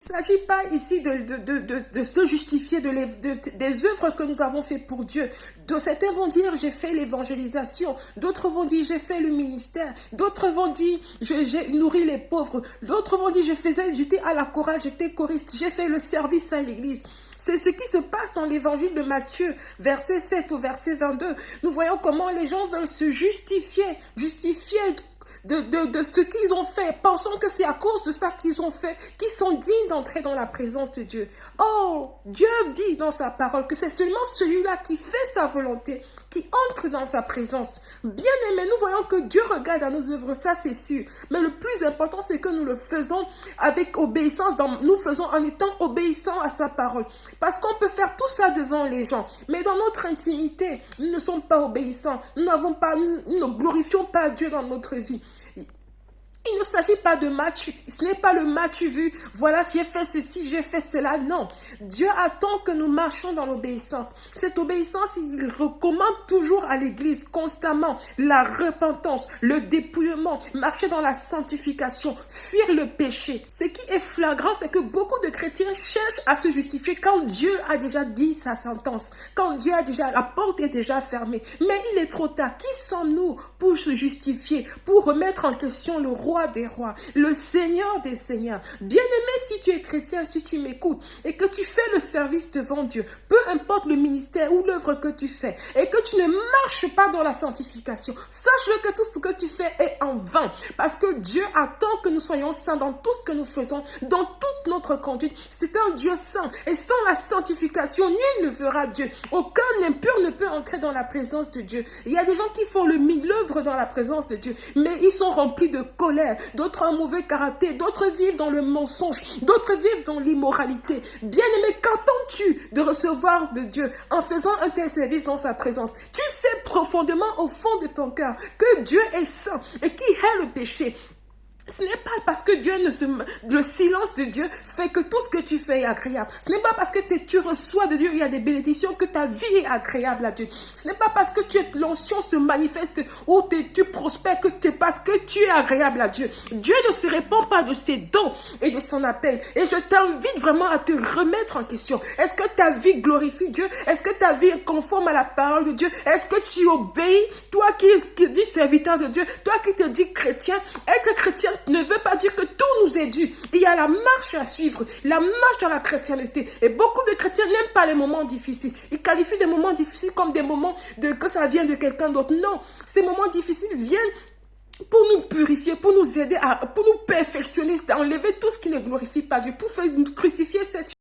Il ne s'agit pas ici de se justifier des œuvres que nous avons faites pour Dieu. Certains vont dire, j'ai fait l'évangélisation. D'autres vont dire, j'ai fait le ministère. D'autres vont dire, j'ai nourri les pauvres. D'autres vont dire, j'étais à la chorale, j'étais choriste. J'ai fait le service à l'église. C'est ce qui se passe dans l'évangile de Matthieu, verset 7 au verset 22. Nous voyons comment les gens veulent se justifier de ce qu'ils ont fait, pensant que c'est à cause de ça qu'ils ont fait, qu'ils sont dignes d'entrer dans la présence de Dieu. Oh, Dieu dit dans sa parole que c'est seulement celui-là qui fait sa volonté, qui entre dans sa présence. Bien aimé, nous voyons que Dieu regarde à nos œuvres, ça c'est sûr. Mais le plus important, c'est que nous le faisons avec obéissance, nous faisons en étant obéissants à sa parole. Parce qu'on peut faire tout ça devant les gens, mais dans notre intimité, nous ne sommes pas obéissants. Nous ne glorifions pas Dieu dans notre vie. Il ne s'agit pas de match, ce n'est pas le match vu, voilà, j'ai fait ceci, j'ai fait cela, non. Dieu attend que nous marchions dans l'obéissance. Cette obéissance, il recommande toujours à l'Église constamment la repentance, le dépouillement, marcher dans la sanctification, fuir le péché. Ce qui est flagrant, c'est que beaucoup de chrétiens cherchent à se justifier quand Dieu a déjà dit sa sentence, quand Dieu a déjà, la porte est déjà fermée. Mais il est trop tard. Qui sommes-nous pour se justifier, pour remettre en question le roi des rois, le Seigneur des seigneurs? Bien-aimé, si tu es chrétien, si tu m'écoutes et que tu fais le service devant Dieu, peu importe le ministère ou l'œuvre que tu fais, et que tu ne marches pas dans la sanctification, sache-le que tout ce que tu fais est en vain, parce que Dieu attend que nous soyons saints dans tout ce que nous faisons, dans toute notre conduite. C'est un Dieu saint, et sans la sanctification, nul ne verra Dieu. Aucun impur ne peut entrer dans la présence de Dieu. Il y a des gens qui font l'œuvre dans la présence de Dieu, mais ils sont remplis de colère. D'autres ont un mauvais caractère, d'autres vivent dans le mensonge, d'autres vivent dans l'immoralité. Bien-aimé, qu'attends-tu de recevoir de Dieu en faisant un tel service dans sa présence? Tu sais profondément au fond de ton cœur que Dieu est saint et qui hait le péché. Ce n'est pas parce que le silence de Dieu fait que tout ce que tu fais est agréable. Ce n'est pas parce que tu reçois de Dieu, il y a des bénédictions, que ta vie est agréable à Dieu. Ce n'est pas parce que l'onction se manifeste ou tu prospères que c'est parce que tu es agréable à Dieu. Dieu ne se répand pas de ses dons et de son appel. Et je t'invite vraiment à te remettre en question. Est-ce que ta vie glorifie Dieu? Est-ce que ta vie est conforme à la parole de Dieu? Est-ce que tu obéis? Toi qui dis serviteur de Dieu, toi qui te dis chrétien, être chrétien ne veut pas dire que tout nous est dû. Il y a la marche à suivre, la marche dans la chrétienté. Et beaucoup de chrétiens n'aiment pas les moments difficiles. Ils qualifient des moments difficiles comme des moments que ça vient de quelqu'un d'autre. Non, ces moments difficiles viennent pour nous purifier, pour nous aider, pour nous perfectionner, à enlever tout ce qui ne glorifie pas Dieu, pour crucifier cette